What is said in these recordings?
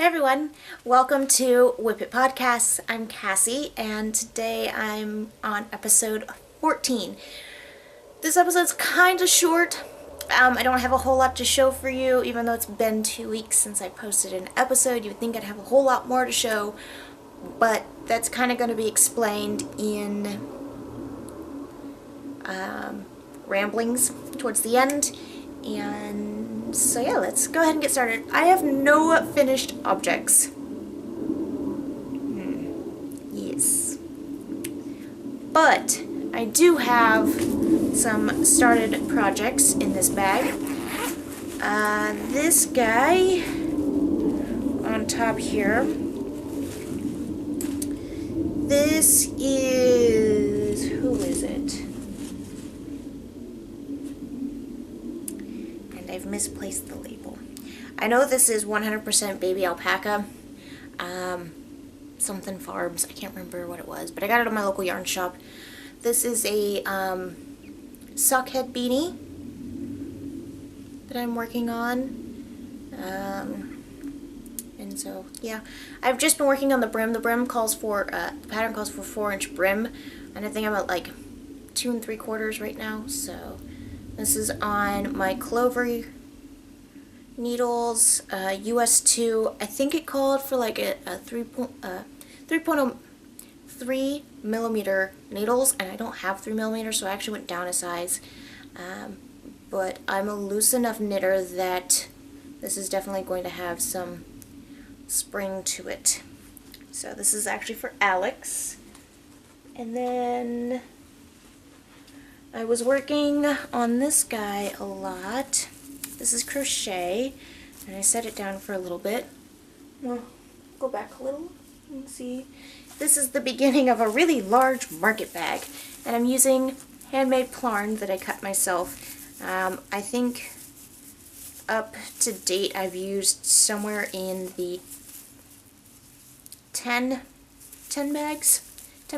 Hey everyone, welcome to Wip It Podcasts. I'm Cassie, and today I'm on episode 14. This episode's kind of short. I don't have a whole lot to show for you, even though it's been 2 weeks since I posted an episode. You would think I'd have a whole lot more to show, but that's kind of going to be explained in ramblings towards the end. And so yeah, let's go ahead and get started. I have no finished objects. Yes. But I do have some started projects in this bag. This guy on top here. This is, who is it? I've misplaced the label. I know this is 100% baby alpaca. Something Farms. I can't remember what it was, but I got it at my local yarn shop. This is a sockhead beanie that I'm working on. And so, yeah. I've just been working on the brim. The brim calls for, the pattern calls for 4-inch brim. And I think I'm at like 2 3/4 right now, so... This is on my Clover needles, US 2. I think it called for like a 3 millimeter needles, and I don't have 3 millimeters, so I actually went down a size. But I'm a loose enough knitter that this is definitely going to have some spring to it. So this is actually for Alex. And then I was working on this guy a lot. This is crochet, and I set it down for a little bit. Well, go back a little and see. This is the beginning of a really large market bag, and I'm using handmade yarn that I cut myself. I think up to date I've used somewhere in the 10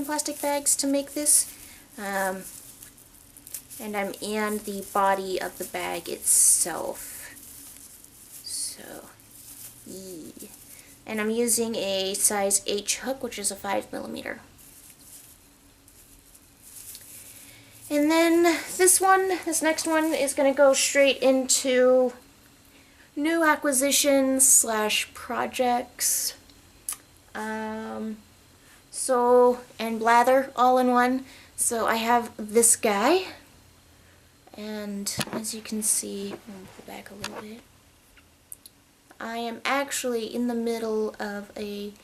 plastic bags to make this. And I'm in the body of the bag itself. So, yeah. And I'm using a size H hook, which is a 5 millimeter. And then this next one is going to go straight into new acquisitions / projects. And blather all in one. So I have this guy. And as you can see, I'll pull back a little bit. I am actually in the middle of a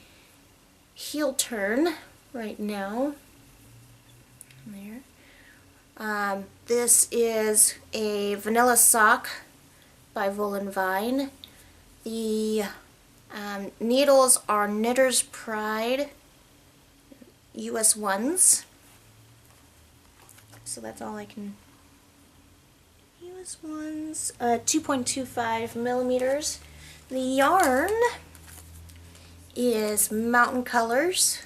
heel turn right now. There. This is a vanilla sock by Volan Vine. The needles are Knitter's Pride US 1s. So that's all I can. US ones, 2.25 millimeters. The yarn is Mountain Colors,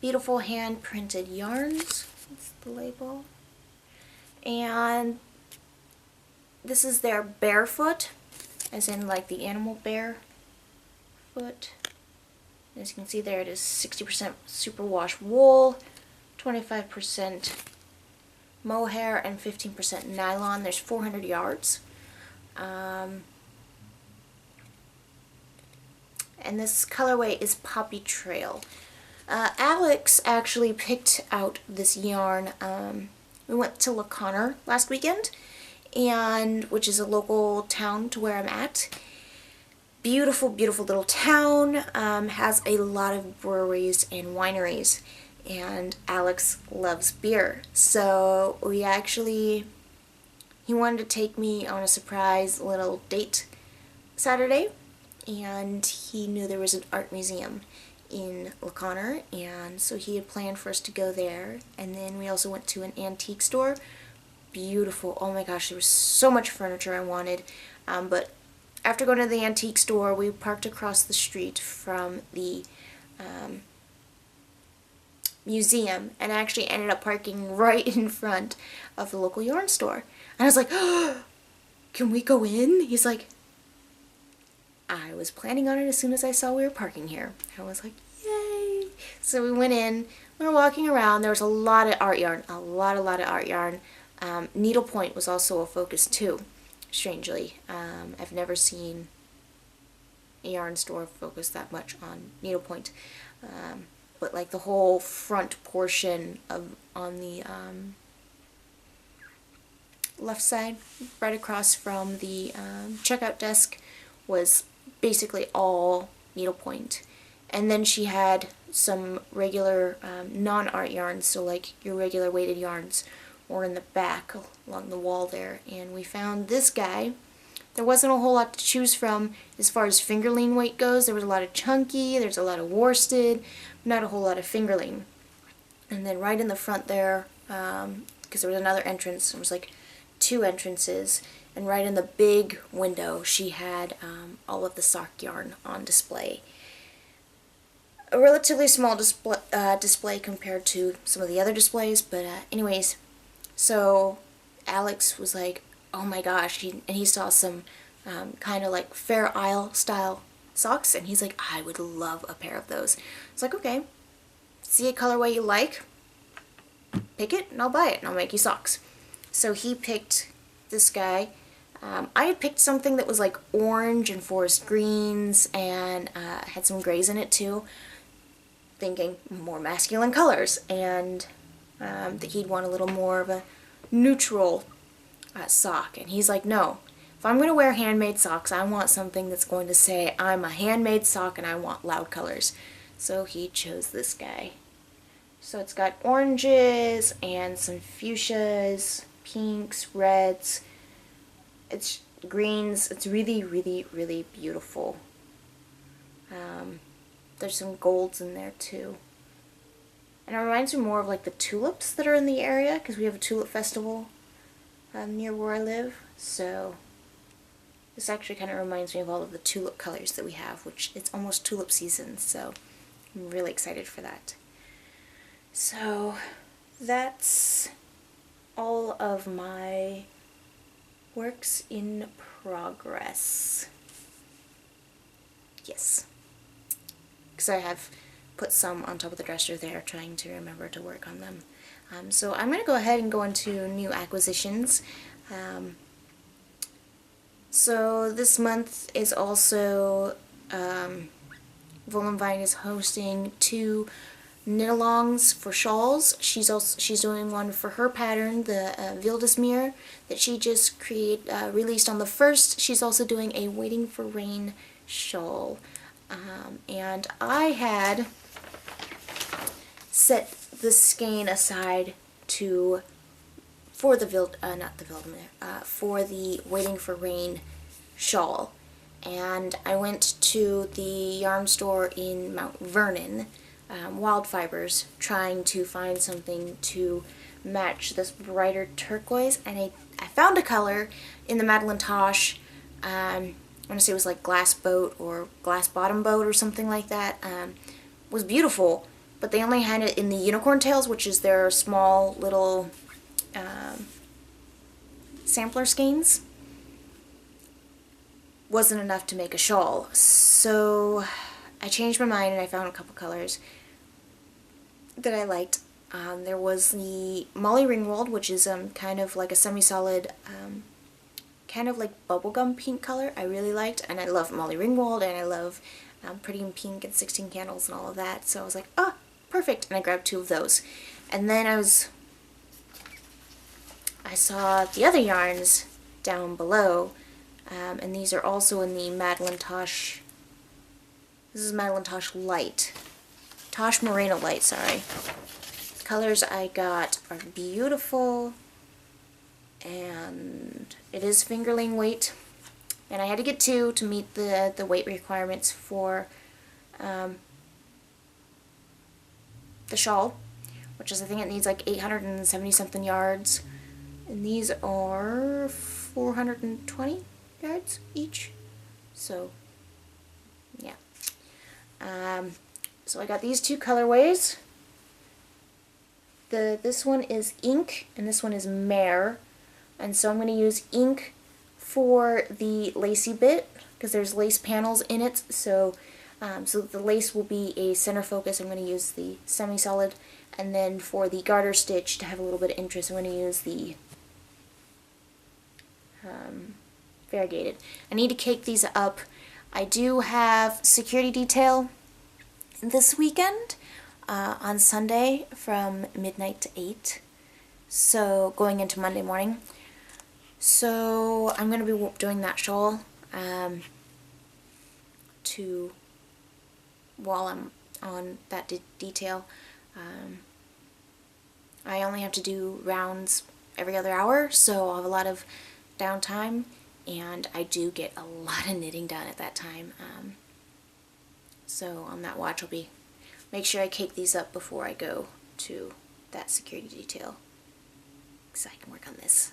beautiful hand printed yarns. That's the label. And this is their barefoot, as in like the animal bear foot. As you can see there, it is 60% superwash wool, 25% mohair, and 15% nylon. There's 400 yards. And this colorway is Poppy Trail. Alex actually picked out this yarn. We went to Connor last weekend, which is a local town to where I'm at. Beautiful, beautiful little town. Has a lot of breweries and wineries. And Alex loves beer, so he wanted to take me on a surprise little date Saturday, and he knew there was an art museum in Connor, and so he had planned for us to go there. And then we also went to an antique store. Beautiful. Oh my gosh, there was so much furniture I wanted. But after going to the antique store, we parked across the street from the museum, and actually ended up parking right in front of the local yarn store. And I was like, oh, can we go in? He's like, I was planning on it as soon as I saw we were parking here. I was like, yay! So we went in, we were walking around, there was a lot of art yarn, a lot of art yarn. Needlepoint was also a focus too, strangely. I've never seen a yarn store focus that much on needlepoint. But like the whole front portion on the left side, right across from the checkout desk, was basically all needlepoint. And then she had some regular non-art yarns, so like your regular weighted yarns, were in the back along the wall there. And we found this guy. There wasn't a whole lot to choose from as far as fingerling weight goes. There was a lot of chunky, there's a lot of worsted, not a whole lot of fingerling. And then right in the front there, because there was another entrance, there was like 2 entrances, and right in the big window she had all of the sock yarn on display. A relatively small display compared to some of the other displays, but anyways, so Alex was like, oh my gosh, and he saw some kind of like Fair Isle style socks, and he's like, I would love a pair of those. It's like, okay, see a colorway you like, pick it and I'll buy it and I'll make you socks. So he picked this guy. I had picked something that was like orange and forest greens and had some grays in it too, thinking more masculine colors, and that he'd want a little more of a neutral sock. And he's like, no, if I'm going to wear handmade socks, I want something that's going to say I'm a handmade sock and I want loud colors. So he chose this guy. So it's got oranges and some fuchsias, pinks, reds, it's greens. It's really, really, really beautiful. There's some golds in there too. And it reminds me more of like the tulips that are in the area, because we have a tulip festival near where I live. So this actually kind of reminds me of all of the tulip colors that we have, which it's almost tulip season, so I'm really excited for that. So that's all of my works in progress. Yes. Because I have put some on top of the dresser there, trying to remember to work on them. So I'm going to go ahead and go into new acquisitions. So this month is also, Volenvine is hosting 2 knit-alongs for shawls. She's doing one for her pattern, the Wildesmeer, that she just released on the 1st. She's also doing a Waiting for Rain shawl. And I had set the skein aside for the for the Waiting for Rain shawl, and I went to the yarn store in Mount Vernon, Wild Fibers, trying to find something to match this brighter turquoise, and I found a color in the Madeline Tosh. I want to say it was like Glass Boat or Glass Bottom Boat or something like that. Was beautiful, but they only had it in the unicorn tails, which is their small little sampler skeins. Wasn't enough to make a shawl, so I changed my mind and I found a couple colors that I liked. There was the Molly Ringwald, which is kind of like a semi-solid, kind of like bubblegum pink color. I really liked, and I love Molly Ringwald, and I love Pretty in Pink and 16 Candles and all of that, so I was like, oh, perfect, and I grabbed 2 of those. And then I saw the other yarns down below, and these are also in the Madeline Tosh. This is Madeline Tosh Light. Tosh Moreno Light, sorry. The colors I got are beautiful, and it is fingerling weight. And I had to get 2 to meet the weight requirements for the shawl, which is, I think it needs like 870 something yards. And these are 420 yards each. So, yeah. So I got these 2 colorways. This one is Ink, and this one is Mare. And so I'm going to use Ink for the lacy bit, because there's lace panels in it, so so the lace will be a center focus. I'm going to use the semi-solid, and then for the garter stitch to have a little bit of interest, I'm going to use the variegated. I need to cake these up. I do have security detail this weekend on Sunday from midnight to 8, so going into Monday morning. So I'm going to be doing that shawl while I'm on that detail. I only have to do rounds every other hour, so I'll have a lot of downtime, and I do get a lot of knitting done at that time. So on that watch, I'll make sure I cake these up before I go to that security detail, so I can work on this.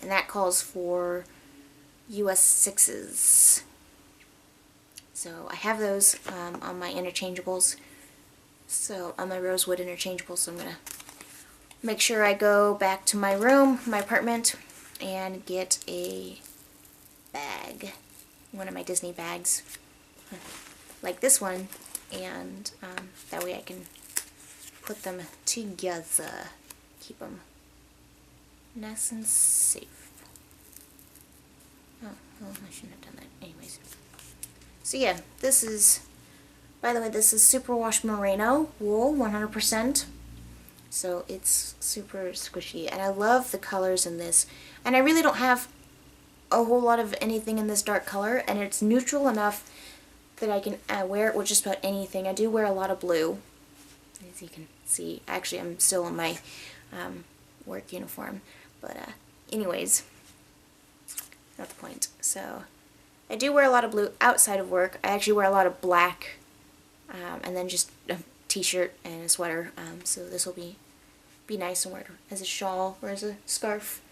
And that calls for US 6s. So I have those on my interchangeables, so on my rosewood interchangeables, so I'm going to make sure I go back to my room, my apartment, and get a bag, one of my Disney bags, like this one, and that way I can put them together, keep them nice and safe. Oh, well, I shouldn't have done that. Anyways. So yeah, this is, by the way, this is superwash merino wool, 100%. So it's super squishy, and I love the colors in this. And I really don't have a whole lot of anything in this dark color, and it's neutral enough that I can wear it with just about anything. I do wear a lot of blue, as you can see. Actually, I'm still in my work uniform. But anyways, not the point. So I do wear a lot of blue outside of work. I actually wear a lot of black, and then just a t-shirt and a sweater. So this will be nice and wear it as a shawl or as a scarf.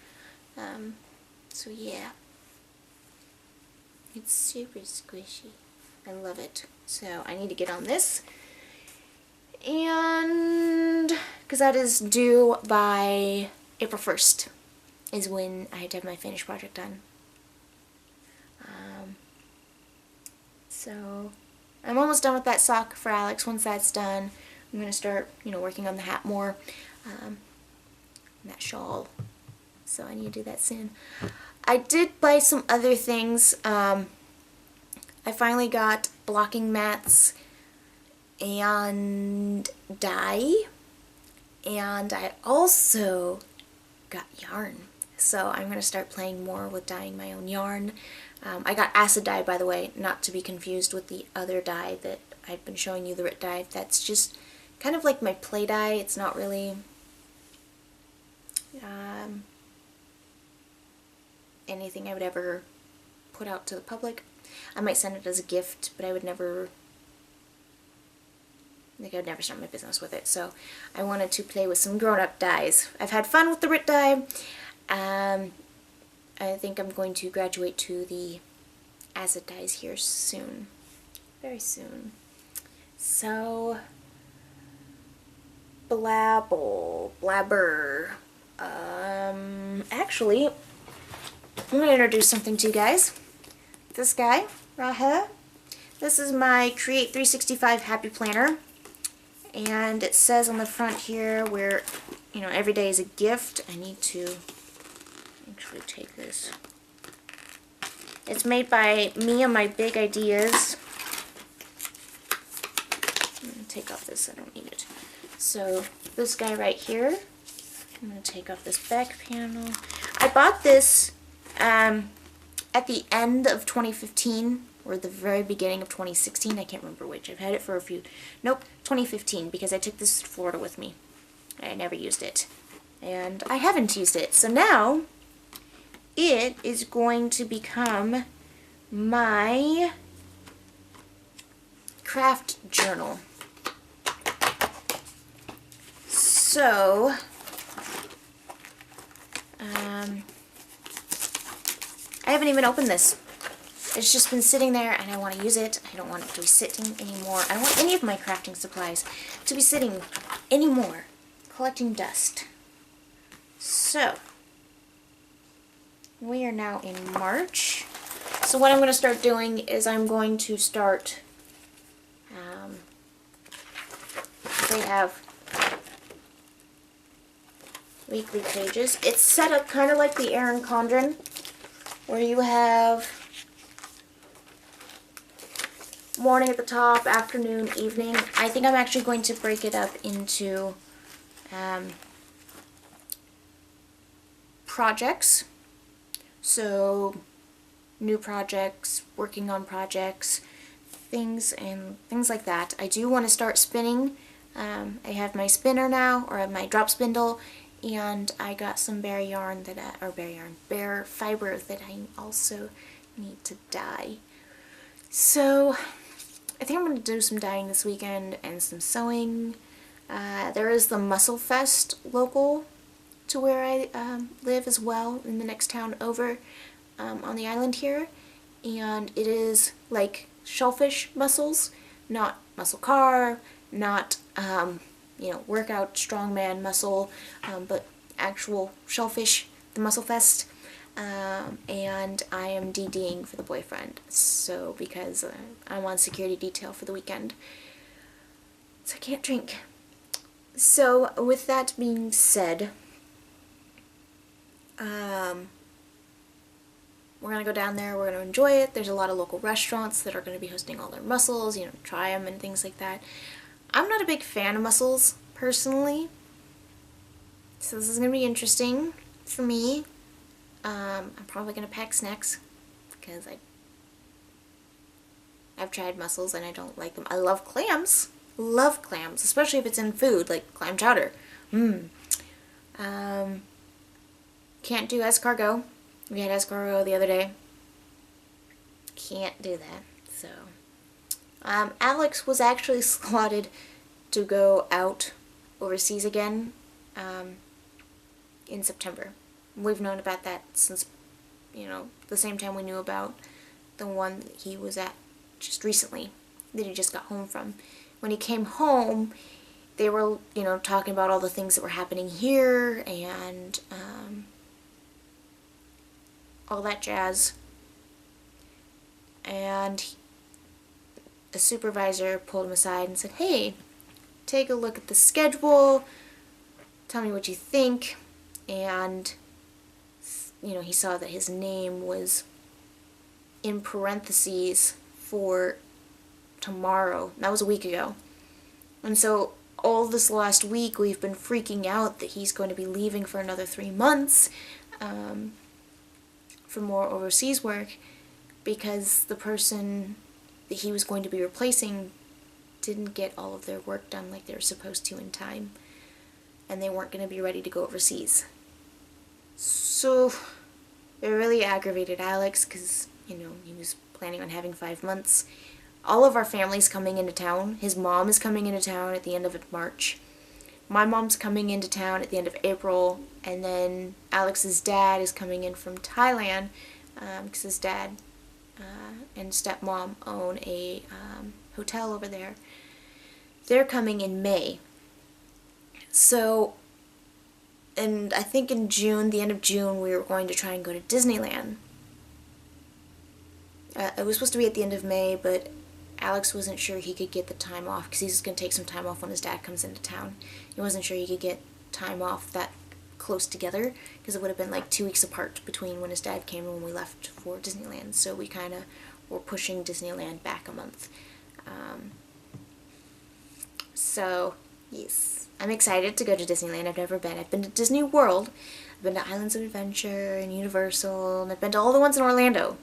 So yeah, it's super squishy. I love it. So I need to get on this, and because that is due by April 1st is when I had to have my finished project done. So I'm almost done with that sock for Alex. Once that's done, I'm going to start, working on the hat more, and that shawl. So I need to do that soon. I did buy some other things. I finally got blocking mats and dye, and I also got yarn. So I'm going to start playing more with dyeing my own yarn. I got acid dye, by the way, not to be confused with the other dye that I've been showing you, the RIT dye. That's just kind of like my play dye. It's not really anything I would ever put out to the public. I might send it as a gift, but I would never start my business with it. So I wanted to play with some grown-up dyes. I've had fun with the RIT dye. I think I'm going to graduate to the acid dyes here soon. Very soon. So, blabber. Actually, I'm going to introduce something to you guys. This guy, right here. This is my Create 365 Happy Planner. And it says on the front here where, every day is a gift. I need to actually take this. It's made by me and my big ideas. I'm going to take off this, I don't need it. So this guy right here, I'm going to take off this back panel. I bought this at the end of 2015 or the very beginning of 2016. I can't remember which. I've had it for 2015, because I took this to Florida with me. I never used it. And I haven't used it. So now it is going to become my craft journal. So, I haven't even opened this. It's just been sitting there, and I want to use it. I don't want it to be sitting anymore. I don't want any of my crafting supplies to be sitting anymore, collecting dust. So, we are now in March. So So what I'm going to start doing is I'm going to start, they have weekly pages. It's set up kind of like the Erin Condren, where you have morning at the top, afternoon, evening. I think I'm actually going to break it up into projects. So new projects, working on projects, things like that. I do want to start spinning. I have my spinner now, or my drop spindle, and I got some bear yarn that bear fiber that I also need to dye. So I think I'm going to do some dyeing this weekend and some sewing. There is the Muscle Fest local to where I live as well, in the next town over on the island here, and it is like shellfish mussels, not muscle car, not workout strongman muscle, but actual shellfish, the Muscle Fest. And I am DDing for the boyfriend, so because I'm on security detail for the weekend, so I can't drink. So with that being said, we're going to go down there, we're going to enjoy it. There's a lot of local restaurants that are going to be hosting all their mussels, try them and things like that. I'm not a big fan of mussels, personally, so this is going to be interesting for me. I'm probably going to pack snacks, because I've tried mussels and I don't like them. I love clams, especially if it's in food, like clam chowder. Can't do escargot. We had escargot the other day. Can't do that. So, Alex was actually slotted to go out overseas again in September. We've known about that since, the same time we knew about the one that he was at just recently, that he just got home from. When he came home, they were, talking about all the things that were happening here and all that jazz. And a supervisor pulled him aside and said, "Hey, take a look at the schedule, tell me what you think." And he saw that his name was in parentheses for tomorrow. That was a week ago. And so all this last week we've been freaking out that he's going to be leaving for another 3 months for more overseas work, because the person that he was going to be replacing didn't get all of their work done like they were supposed to in time, and they weren't going to be ready to go overseas. So it really aggravated Alex, because, he was planning on having 5 months. All of our family's coming into town. His mom is coming into town at the end of March. My mom's coming into town at the end of April, and then Alex's dad is coming in from Thailand, because his dad and stepmom own a hotel over there. They're coming in May. So, and I think in June, the end of June, we were going to try and go to Disneyland. It was supposed to be at the end of May, but Alex wasn't sure he could get the time off, because he's going to take some time off when his dad comes into town. He wasn't sure he could get time off that close together, because it would have been like 2 weeks apart between when his dad came and when we left for Disneyland. So we kind of were pushing Disneyland back a month. So, yes, I'm excited to go to Disneyland. I've never been. I've been to Disney World, I've been to Islands of Adventure and Universal, and I've been to all the ones in Orlando,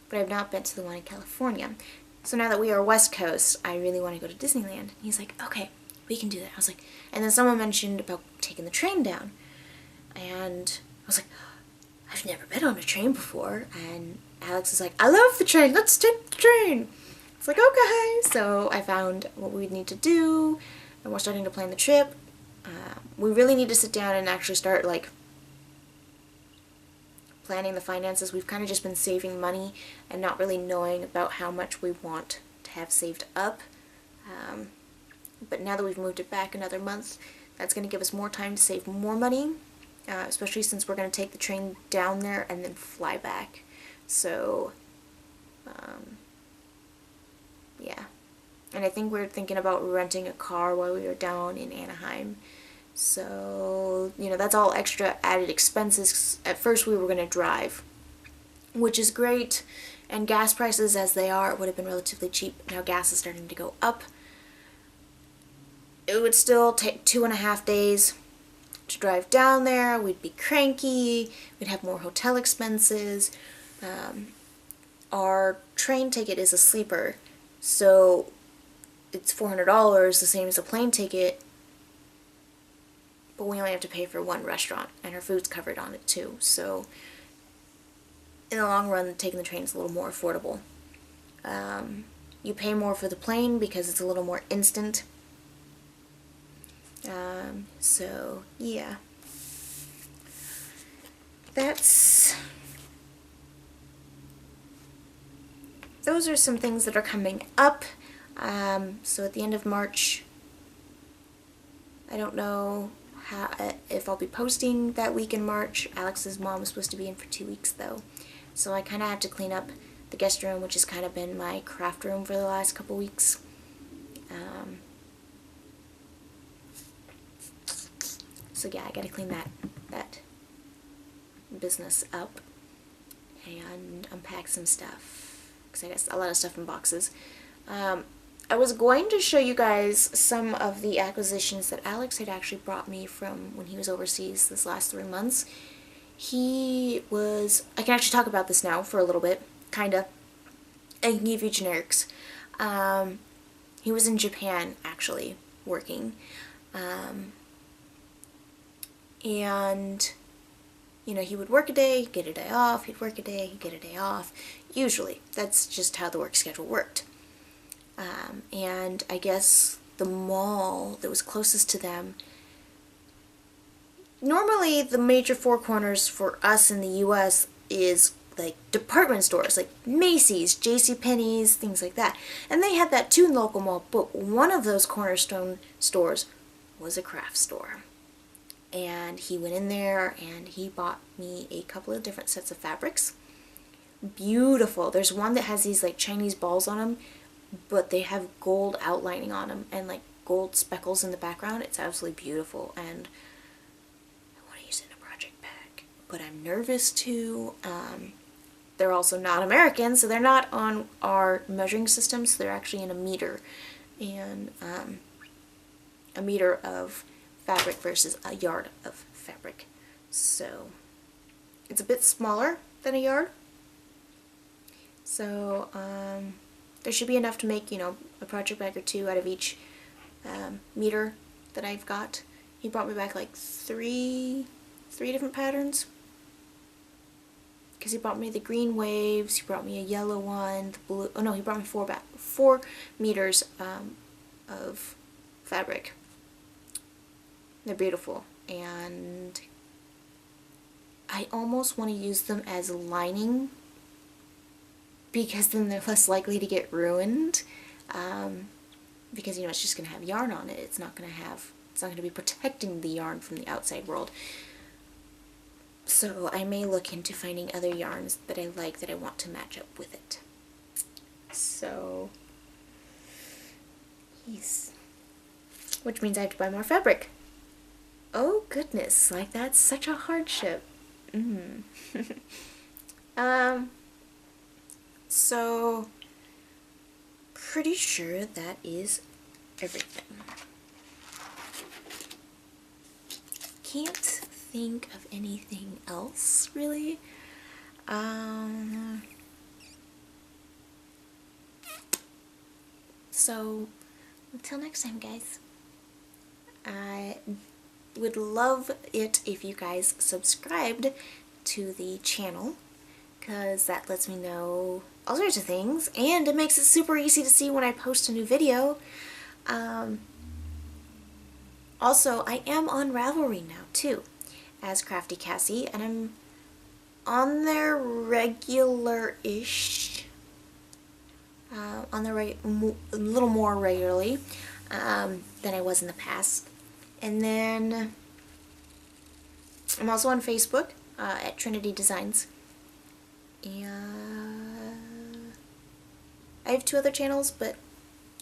but I've not been to the one in California. So now that we are West Coast, I really want to go to Disneyland. And he's like, "Okay, we can do that." I was like, and then someone mentioned about taking the train down. And I was like, "I've never been on a train before." And Alex is like, "I love the train, let's take the train." It's like, okay. So I found what we'd need to do, and we're starting to plan the trip. We really need to sit down and actually start, like, planning the finances. We've kind of just been saving money and not really knowing about how much we want to have saved up. But now that we've moved it back another month, that's going to give us more time to save more money, especially since we're going to take the train down there and then fly back. So Yeah. And I think we were thinking about renting a car while we were down in Anaheim. So, you know, that's all extra added expenses. At first we were going to drive, which is great. And gas prices as they are, it would have been relatively cheap. Now gas is starting to go up. It would still take 2.5 days to drive down there. We'd be cranky. We'd have more hotel expenses. Our train ticket is a sleeper, so it's $400, the same as a plane ticket, but we only have to pay for one restaurant, and our food's covered on it too. So in the long run, taking the train is a little more affordable. You pay more for the plane because it's a little more instant. So yeah, those are some things that are coming up. So at the end of March, I don't know if I'll be posting that week in March. Alex's mom was supposed to be in for 2 weeks though, so I kind of have to clean up the guest room, which has kind of been my craft room for the last couple weeks. So yeah, I gotta clean that business up and unpack some stuff, because I got a lot of stuff in boxes. I was going to show you guys some of the acquisitions that Alex had actually brought me from when he was overseas this last 3 months. I can actually talk about this now for a little bit, kinda. I can give you generics. He was in Japan, actually, working. And, you know, he would work a day, get a day off, he'd work a day, he'd get a day off. Usually, that's just how the work schedule worked. And I guess the mall that was closest to them, normally the major four corners for us in the US is like department stores, like Macy's, JCPenney's, things like that. And they had that too in the local mall, but one of those cornerstone stores was a craft store. And he went in there and he bought me a couple of different sets of fabrics. Beautiful. There's one that has these like Chinese balls on them, but they have gold outlining on them and like gold speckles in the background. It's absolutely beautiful, and I want to use it in a project bag, but I'm nervous too. They're also not American, so they're not on our measuring system, so they're actually in a meter, and a meter of fabric versus a yard of fabric. So it's a bit smaller than a yard. So there should be enough to make, you know, a project bag or two out of each meter that I've got. He brought me back like three different patterns, because he brought me the green waves, he brought me a yellow one, the blue, oh no, he brought me 4 meters of fabric. They're beautiful, and I almost want to use them as lining, because then they're less likely to get ruined, because, you know, it's just going to have yarn on it. It's not going to be protecting the yarn from the outside world. So I may look into finding other yarns that I like that I want to match up with it. So, yes. Which means I have to buy more fabric. Oh goodness, like that's such a hardship. So, pretty sure that is everything. Can't think of anything else, really. So, until next time, guys. I would love it if you guys subscribed to the channel, because that lets me know all sorts of things, and it makes it super easy to see when I post a new video. Also, I am on Ravelry now too, as Crafty Cassie, and I'm on there regular-ish, on there a little more regularly than I was in the past. And then I'm also on Facebook at Trinity Designs. And I have 2 other channels, but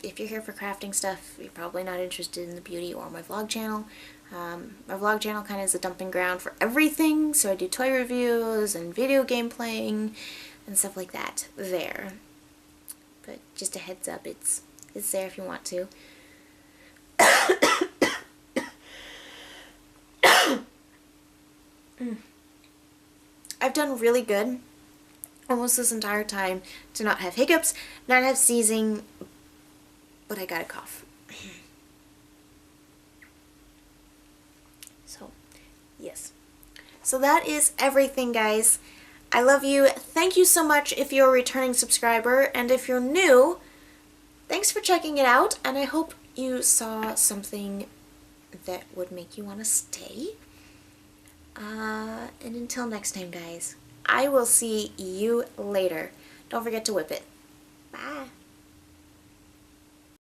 if you're here for crafting stuff, you're probably not interested in the beauty or my vlog channel. My vlog channel kind of is a dumping ground for everything, so I do toy reviews and video game playing and stuff like that there. But just a heads up, it's there if you want to. I've done really good almost this entire time to not have hiccups, not have sneezing, but I got a cough. So, yes. So that is everything, guys. I love you. Thank you so much if you're a returning subscriber, and if you're new, thanks for checking it out, and I hope you saw something that would make you want to stay. And until next time, guys, I will see you later. Don't forget to whip it. Bye.